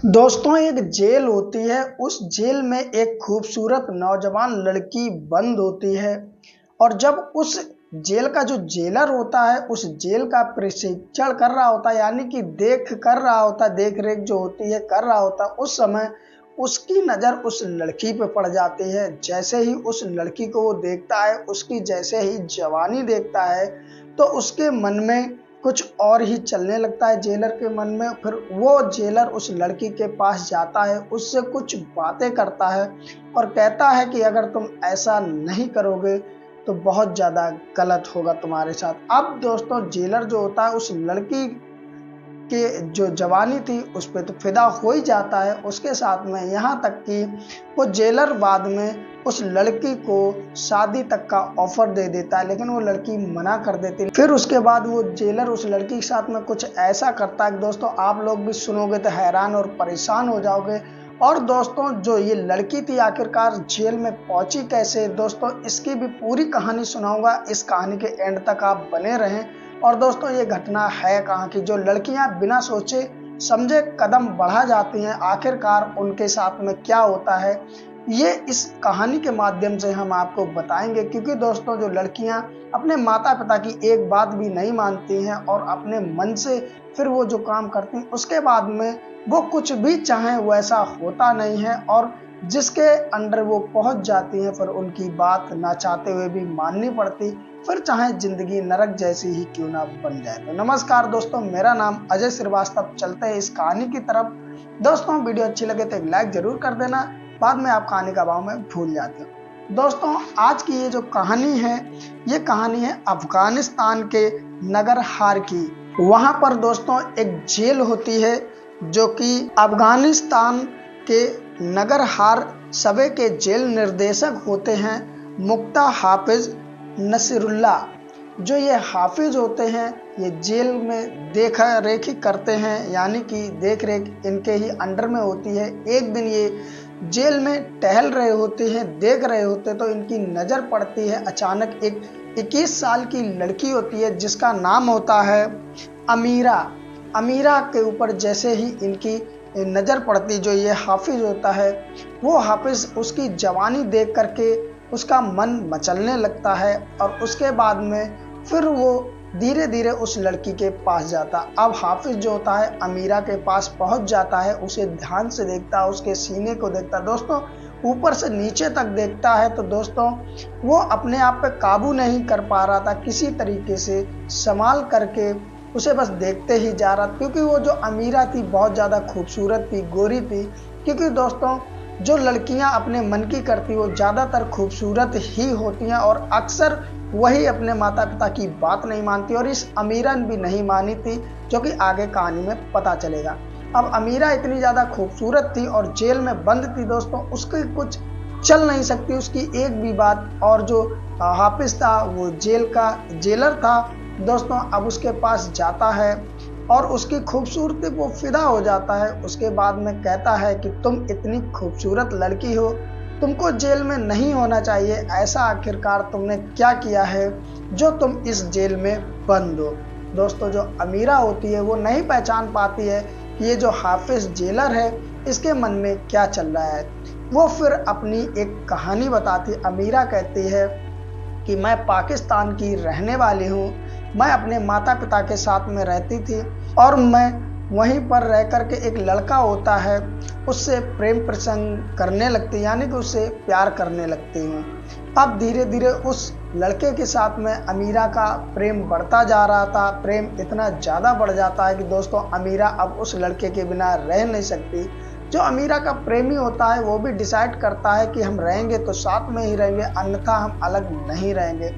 दोस्तों, एक जेल होती है। उस जेल में एक खूबसूरत नौजवान लड़की बंद होती है और जब उस जेल का जो जेलर होता है उस जेल का प्रशिक्षण कर रहा होता है, यानी कि देख कर रहा होता है, देख रेख जो होती है कर रहा होता है, उस समय उसकी नज़र उस लड़की पे पड़ जाती है। जैसे ही उस लड़की को वो देखता है, उसकी जैसे ही जवानी देखता है तो उसके मन में कुछ और ही चलने लगता है, जेलर के मन में। फिर वो जेलर उस लड़की के पास जाता है, उससे कुछ बातें करता है और कहता है कि अगर तुम ऐसा नहीं करोगे तो बहुत ज़्यादा गलत होगा तुम्हारे साथ। अब दोस्तों, जेलर जो होता है उस लड़की के जो जवानी थी उस पर तो फिदा हो ही जाता है, उसके साथ में यहाँ तक कि वो जेलर बाद में उस लड़की को शादी तक का ऑफर दे देता है, लेकिन वो लड़की मना कर देती है। फिर उसके बाद वो जेलर उस लड़की के साथ में कुछ ऐसा करता है कि दोस्तों आप लोग भी सुनोगे तो हैरान और परेशान हो जाओगे। और दोस्तों, जो ये लड़की थी आखिरकार जेल में पहुंची कैसे, दोस्तों इसकी भी पूरी कहानी सुनाऊंगा। इस कहानी के एंड तक आप बने रहें। और दोस्तों, ये घटना है कहाँ की, जो लड़कियां बिना सोचे समझे कदम बढ़ा जाती हैं, आखिरकार उनके साथ में क्या होता है, ये इस कहानी के माध्यम से हम आपको बताएंगे। क्योंकि दोस्तों, जो लड़कियां अपने माता पिता की एक बात भी नहीं मानती हैं और अपने मन से फिर वो जो काम करती हैं उसके बाद में वो कुछ भी चाहें वैसा होता नहीं है, और जिसके अंडर वो पहुंच जाती हैं फिर उनकी बात ना चाहते हुए भी माननी पड़ती, फिर चाहे जिंदगी नरक जैसी ही क्यों ना बन जाए। तो नमस्कार दोस्तों, मेरा नाम अजय श्रीवास्तव। चलते हैं इस कहानी की तरफ। दोस्तों, वीडियो अच्छी लगे तो एक लाइक जरूर कर देना, बाद में आप कहानी का भाव में भूल जाते हो। दोस्तों, आज की ये जो कहानी है ये कहानी है अफगानिस्तान के नगरहार की। वहां पर दोस्तों एक जेल होती है जो कि अफगानिस्तान के नगरहार सभा के जेल निर्देशक होते हैं मुक्ता हाफिज नसीरुल्ला। जो ये हाफिज होते हैं ये जेल में देखा रेखी करते हैं, यानी कि देख रेख इनके ही अंडर में होती है। एक दिन ये जेल में टहल रहे होते हैं, देख रहे होते तो इनकी नज़र पड़ती है अचानक एक 21 साल की लड़की होती है जिसका नाम होता है अमीरा। अमीरा के ऊपर जैसे ही इनकी नज़र पड़ती, जो ये हाफिज होता है वो हाफिज उसकी जवानी देख करके उसका मन मचलने लगता है और उसके बाद में फिर वो धीरे धीरे उस लड़की के पास जाता। अब हाफिज जो होता है अमीरा के पास पहुंच जाता है, उसे ध्यान से देखता है, उसके सीने को देखता है, दोस्तों ऊपर से नीचे तक देखता है। तो दोस्तों, वो अपने आप पे काबू नहीं कर पा रहा था, किसी तरीके से संभाल करके उसे बस देखते ही जा रहा, क्योंकि वो जो अमीरा थी बहुत ज़्यादा खूबसूरत थी, गोरी थी। क्योंकि दोस्तों, जो लड़कियां अपने मन की करती वो ज़्यादातर खूबसूरत ही होती हैं और अक्सर वही अपने माता पिता की बात नहीं मानती, और इस अमीरा ने भी नहीं मानी थी, जो कि आगे कहानी में पता चलेगा। अब अमीरा इतनी ज़्यादा खूबसूरत थी और जेल में बंद थी दोस्तों, उसकी कुछ चल नहीं सकती उसकी एक भी बात। और जो हाफिज था वो जेल का जेलर था दोस्तों, अब उसके पास जाता है और उसकी खूबसूरती वो फिदा हो जाता है। उसके बाद में कहता है कि तुम इतनी खूबसूरत लड़की हो, तुमको जेल में नहीं होना चाहिए, ऐसा आखिरकार तुमने क्या किया है जो तुम इस जेल में बंद हो। दोस्तों, जो अमीरा होती है वो नहीं पहचान पाती है कि ये जो हाफिज जेलर है इसके मन में क्या चल रहा है। वो फिर अपनी एक कहानी बताती। अमीरा कहती है कि मैं पाकिस्तान की रहने वाली हूँ, मैं अपने माता पिता के साथ में रहती थी और मैं वहीं पर रह कर के एक लड़का होता है उससे प्रेम प्रसंग करने लगती, यानी कि उससे प्यार करने लगती हूँ। अब धीरे धीरे उस लड़के के साथ में अमीरा का प्रेम बढ़ता जा रहा था। प्रेम इतना ज़्यादा बढ़ जाता है कि दोस्तों अमीरा अब उस लड़के के बिना रह नहीं सकती। जो अमीरा का प्रेमी होता है वो भी डिसाइड करता है कि हम रहेंगे तो साथ में ही रहेंगे, अन्यथा हम अलग नहीं रहेंगे।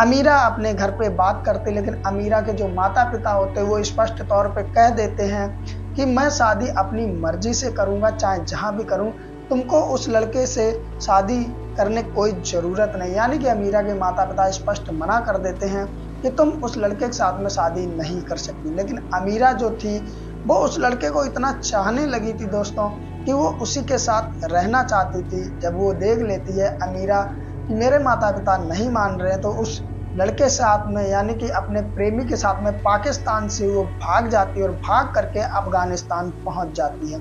अमीरा अपने घर पे बात करती, लेकिन अमीरा के जो माता पिता होते वो स्पष्ट तौर पे कह देते हैं कि मैं शादी अपनी मर्जी से करूँगा, चाहे जहाँ भी करूँ, तुमको उस लड़के से शादी करने की कोई ज़रूरत नहीं। यानी कि अमीरा के माता पिता स्पष्ट मना कर देते हैं कि तुम उस लड़के के साथ में शादी नहीं कर सकती। लेकिन अमीरा जो थी वो उस लड़के को इतना चाहने लगी थी दोस्तों कि वो उसी के साथ रहना चाहती थी। जब वो देख लेती है अमीरा कि मेरे माता पिता नहीं मान रहे, तो उस लड़के साथ में यानी कि अपने प्रेमी के साथ में पाकिस्तान से वो भाग जाती है और भाग करके अफगानिस्तान पहुंच जाती है।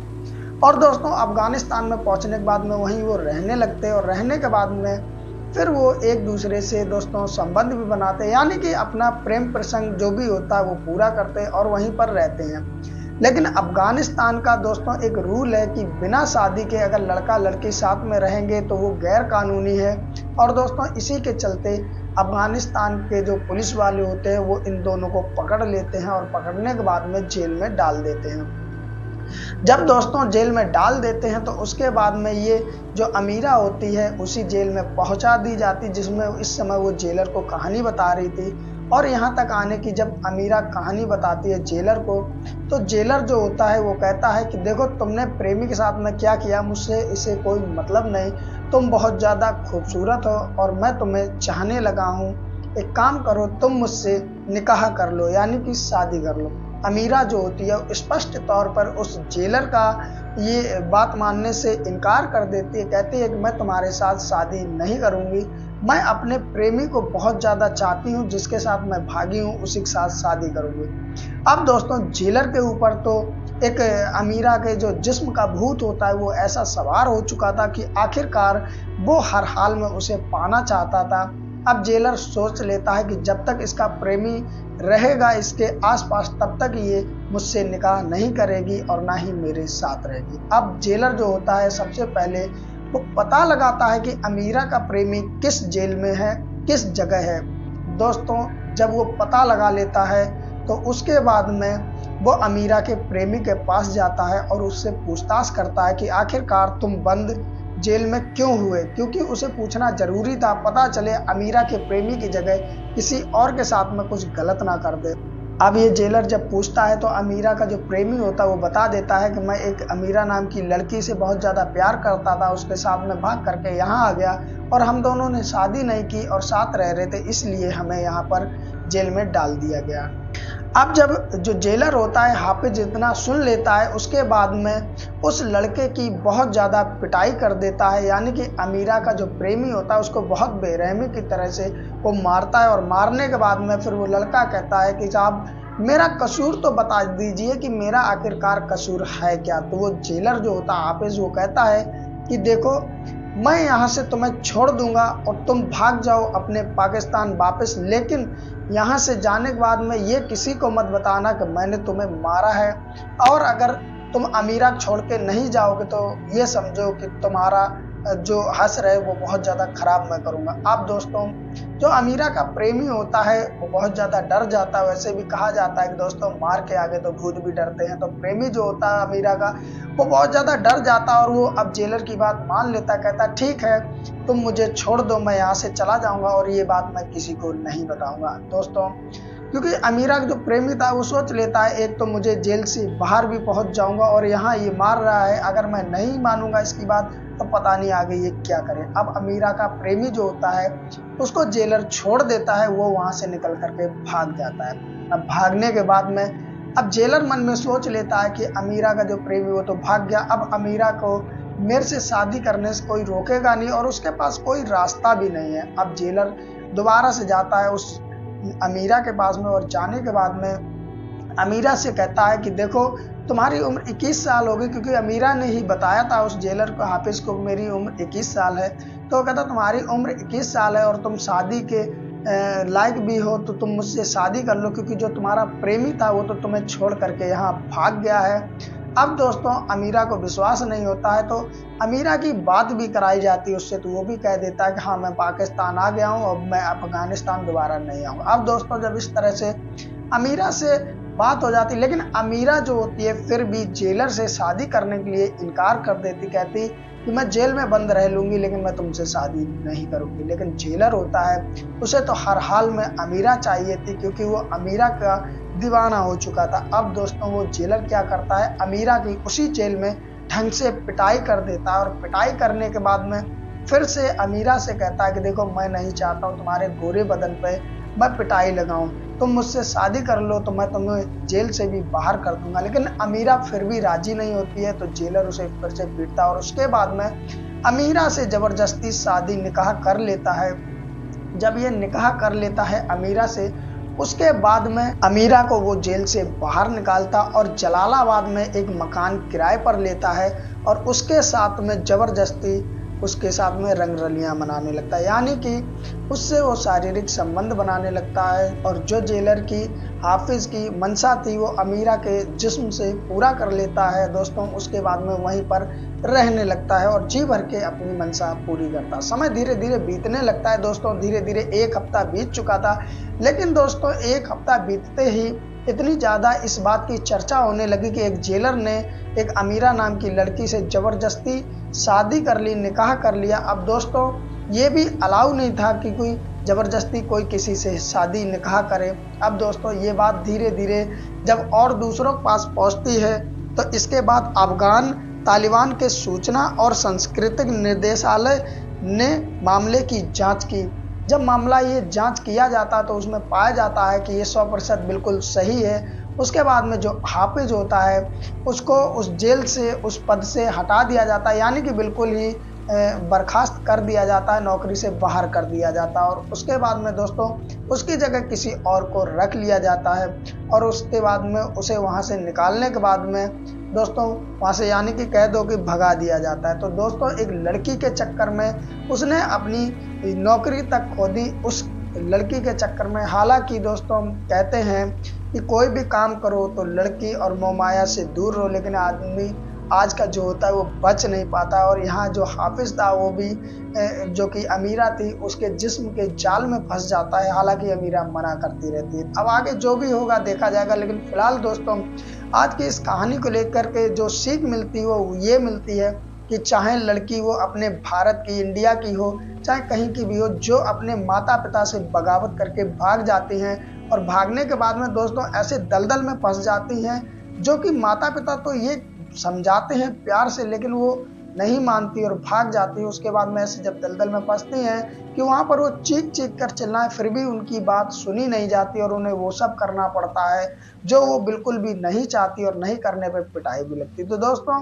और दोस्तों अफगानिस्तान में पहुंचने के बाद में वहीं वो रहने लगते हैं और रहने के बाद में फिर वो एक दूसरे से दोस्तों संबंध भी बनाते हैं, यानी कि अपना प्रेम प्रसंग जो भी होता है वो पूरा करते हैं और वहीं पर रहते हैं। लेकिन अफगानिस्तान का दोस्तों एक रूल है कि बिना शादी के अगर लड़का लड़की साथ में रहेंगे तो वो गैर कानूनी है। और दोस्तों इसी के चलते अफगानिस्तान के जो पुलिस वाले होते हैं वो इन दोनों को पकड़ लेते हैं और पकड़ने के बाद में जेल में डाल देते हैं। जब दोस्तों जेल में डाल देते हैं तो उसके बाद में ये जो अमीरा होती है उसी जेल में पहुंचा दी जाती, जिसमें इस समय वो जेलर को कहानी बता रही थी। और यहाँ तक आने की जब अमीरा कहानी बताती है जेलर को, तो जेलर जो होता है वो कहता है कि देखो तुमने प्रेमी के साथ में क्या किया मुझसे इसे कोई मतलब नहीं, तुम बहुत ज़्यादा खूबसूरत हो और मैं तुम्हें चाहने लगा हूँ, एक काम करो तुम मुझसे निकाह कर लो, यानी कि शादी कर लो। अमीरा जो होती है स्पष्ट तौर पर उस जेलर का ये बात मानने से इनकार कर देती है, कहती है कि मैं तुम्हारे साथ शादी नहीं करूंगी, मैं अपने प्रेमी को बहुत ज़्यादा चाहती हूँ, जिसके साथ मैं भागी हूँ उसी के साथ शादी करूंगी। अब दोस्तों जेलर के ऊपर तो एक अमीरा के जो जिस्म का भूत होता है वो ऐसा सवार हो चुका था कि आखिरकार वो हर हाल में उसे पाना चाहता था। अब जेलर सोच लेता है कि जब तक इसका प्रेमी रहेगा इसके आसपास तब तक ये मुझसे निकाह नहीं करेगी और ना ही मेरे साथ रहेगी। अब जेलर जो होता है सबसे पहले वो पता लगाता है कि अमीरा का प्रेमी किस जेल में है, किस जगह है। दोस्तों जब वो पता लगा लेता है तो उसके बाद में वो अमीरा के प्रेमी के पास जाता है और उससे पूछताछ करता है कि आखिरकार तुम बंद जेल में क्यों हुए, क्योंकि उसे पूछना जरूरी था, पता चले अमीरा के प्रेमी की जगह किसी और के साथ में कुछ गलत ना कर दे। अब ये जेलर जब पूछता है तो अमीरा का जो प्रेमी होता है वो बता देता है कि मैं एक अमीरा नाम की लड़की से बहुत ज़्यादा प्यार करता था, उसके साथ में भाग करके यहाँ आ गया और हम दोनों ने शादी नहीं की और साथ रह रहे थे, इसलिए हमें यहाँ पर जेल में डाल दिया गया। अब जब जो जेलर होता है हाफिज इतना सुन लेता है उसके बाद में उस लड़के की बहुत ज़्यादा पिटाई कर देता है, यानी कि अमीरा का जो प्रेमी होता है उसको बहुत बेरहमी की तरह से वो मारता है। और मारने के बाद में फिर वो लड़का कहता है कि साहब मेरा कसूर तो बता दीजिए कि मेरा आखिरकार कसूर है क्या। तो वो जेलर जो होता है हाफिज वो कहता है कि देखो मैं यहाँ से तुम्हें छोड़ दूंगा और तुम भाग जाओ अपने पाकिस्तान वापस, लेकिन यहाँ से जाने के बाद में ये किसी को मत बताना कि मैंने तुम्हें मारा है, और अगर तुम अमीरा छोड़ के नहीं जाओगे तो ये समझो कि तुम्हारा जो हश्र है वो बहुत ज़्यादा खराब मैं करूँगा। अब दोस्तों जो अमीरा का प्रेमी होता है वो बहुत ज़्यादा डर जाता है। वैसे भी कहा जाता है कि दोस्तों मार के आगे तो भूत भी डरते हैं, तो प्रेमी जो होता है अमीरा का वो बहुत ज़्यादा डर जाता है और वो अब जेलर की बात मान लेता, कहता ठीक है तुम मुझे छोड़ दो, मैं यहाँ से चला जाऊँगा और ये बात मैं किसी को नहीं बताऊँगा। दोस्तों क्योंकि अमीरा का जो प्रेमी था वो सोच लेता है एक तो मुझे जेल से बाहर भी पहुंच जाऊंगा और यहाँ ये मार रहा है, अगर मैं नहीं मानूंगा इसकी बात तो पता नहीं आगे ये क्या करे। अब अमीरा का प्रेमी जो होता है उसको जेलर छोड़ देता है, वो वहां से निकल करके भाग जाता है। अब भागने के बाद में अब जेलर मन में सोच लेता है कि अमीरा का जो प्रेमी वो तो भाग गया, अब अमीरा को मेरे से शादी करने से कोई रोकेगा नहीं और उसके पास कोई रास्ता भी नहीं है। अब जेलर दोबारा से जाता है उस अमीरा के पास में और जाने के बाद में अमीरा से कहता है कि देखो तुम्हारी उम्र 21 साल होगी, क्योंकि अमीरा ने ही बताया था उस जेलर को हाफिज को मेरी उम्र 21 साल है। तो कहता तुम्हारी उम्र 21 साल है और तुम शादी के लायक भी हो तो तुम मुझसे शादी कर लो, क्योंकि जो तुम्हारा प्रेमी था वो तो तुम्हें छोड़ करके यहाँ भाग गया है। अब दोस्तों अमीरा को विश्वास नहीं होता है तो अमीरा की बात भी कराई जाती है उससे, तो वो भी कह देता है कि हाँ मैं पाकिस्तान आ गया हूँ, अब मैं अफगानिस्तान दोबारा नहीं आऊँगा। अब दोस्तों जब इस तरह से अमीरा से बात हो जाती, लेकिन अमीरा जो होती है फिर भी जेलर से शादी करने के लिए इनकार कर देती, कहती कि मैं जेल में बंद रह लूंगी लेकिन मैं तुमसे शादी नहीं करूंगी। लेकिन जेलर होता है उसे तो हर हाल में अमीरा चाहिए थी, क्योंकि वो अमीरा का दीवाना हो चुका था। अब दोस्तों वो जेलर क्या करता है अमीरा की उसी जेल में ढंग से पिटाई कर देता है और पिटाई करने के बाद में फिर से अमीरा से कहता है कि देखो मैं नहीं चाहता हूँ तुम्हारे गोरे बदन पे मैं पिटाई लगाऊं, तुम मुझसे शादी कर लो तो मैं तुम्हें जेल से भी बाहर कर दूंगा। लेकिन अमीरा फिर भी राजी नहीं होती है तो जेलर उसे फिर से पीटता है और उसके बाद में अमीरा से जबरदस्ती शादी निकाह कर लेता है। जब ये निकाह कर लेता है अमीरा से उसके बाद में अमीरा को वो जेल से बाहर निकालता और जलालाबाद में एक मकान किराए पर लेता है और उसके साथ में जबरदस्ती उसके साथ में रंगरलियां मनाने लगता है, यानी कि उससे वो शारीरिक संबंध बनाने लगता है। और जो जेलर की हाफिज की मंशा थी वो अमीरा के जिस्म से पूरा कर लेता है दोस्तों। उसके बाद में वहीं पर रहने लगता है और जी भर के अपनी मंशा पूरी करता है। समय धीरे धीरे बीतने लगता है दोस्तों, धीरे धीरे एक हफ्ता बीत चुका था। लेकिन दोस्तों एक हफ्ता बीतते ही इतनी ज्यादा इस बात की चर्चा होने लगी कि एक जेलर ने एक अमीरा नाम की लड़की से जबरदस्ती शादी कर ली, निकाह कर लिया। अब दोस्तों ये भी अलाउ नहीं था कि कोई जबरदस्ती कोई किसी से शादी निकाह करे। अब दोस्तों ये बात धीरे धीरे जब और दूसरों के पास पहुंचती है तो इसके बाद अफगान तालिबान के सूचना और सांस्कृतिक निर्देशालय ने मामले की जांच की। जब मामला ये जांच किया जाता है तो उसमें पाया जाता है कि ये 100% बिल्कुल सही है। उसके बाद में जो हाफिज होता है उसको उस जेल से उस पद से हटा दिया जाता है, यानी कि बिल्कुल ही बर्खास्त कर दिया जाता है, नौकरी से बाहर कर दिया जाता है। और उसके बाद में दोस्तों उसकी जगह किसी और को रख लिया जाता है और उसके बाद में उसे वहां से निकालने के बाद में दोस्तों वहां से यानी कि कह दो कि भगा दिया जाता है। तो दोस्तों एक लड़की के चक्कर में उसने अपनी नौकरी तक खो दी उस लड़की के चक्कर में। हालांकि दोस्तों कहते हैं कि कोई भी काम करो तो लड़की और मोहमाया से दूर रहो, लेकिन आदमी आज का जो होता है वो बच नहीं पाता। और यहाँ जो हाफिज था वो भी जो कि अमीरा थी उसके जिस्म के जाल में फंस जाता है। हालांकि अमीरा मना करती रहती है। अब आगे जो भी होगा देखा जाएगा, लेकिन फिलहाल दोस्तों आज की इस कहानी को लेकर के जो सीख मिलती है वो ये मिलती है कि चाहे लड़की वो अपने भारत की, इंडिया की हो, चाहे कहीं की भी हो, जो अपने माता पिता से बगावत करके भाग जाती हैं और भागने के बाद में दोस्तों ऐसे दलदल में फंस जाती हैं जो कि माता पिता तो ये समझाते हैं प्यार से लेकिन वो नहीं मानती और भाग जाती है। उसके बाद में ऐसे जब दलदल में फंसती हैं कि वहां पर वो चीख चीख कर चिल्लाएं फिर भी उनकी बात सुनी नहीं जाती और उन्हें वो सब करना पड़ता है जो वो बिल्कुल भी नहीं चाहती और नहीं करने पर पिटाई भी लगती। तो दोस्तों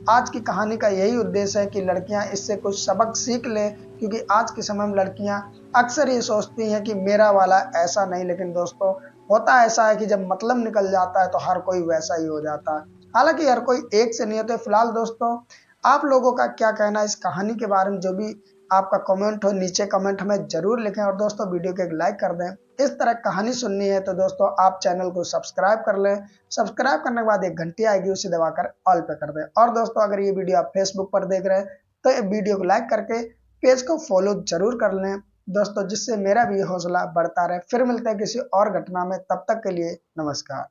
आज की कहानी का यही उद्देश्य है कि लड़कियां इससे कुछ सबक सीख लें, क्योंकि आज के समय में लड़कियां अक्सर ये सोचती हैं कि मेरा वाला ऐसा नहीं, लेकिन दोस्तों होता ऐसा है कि जब मतलब निकल जाता है तो हर कोई वैसा ही हो जाता है। हालांकि हर कोई एक से नहीं होते। फिलहाल दोस्तों आप लोगों का क्या कहना है इस कहानी के बारे में, जो भी आपका कमेंट हो नीचे कमेंट में जरूर लिखें। और दोस्तों वीडियो को एक लाइक कर दें। इस तरह कहानी सुननी है तो दोस्तों आप चैनल को सब्सक्राइब कर लें। सब्सक्राइब करने के बाद एक घंटी आएगी उसे दबाकर ऑल पे कर दें। और दोस्तों अगर ये वीडियो आप फेसबुक पर देख रहे हैं तो वीडियो को लाइक करके पेज को फॉलो जरूर कर लें दोस्तों, जिससे मेरा भी हौसला बढ़ता रहे। फिर मिलते हैं किसी और घटना में, तब तक के लिए नमस्कार।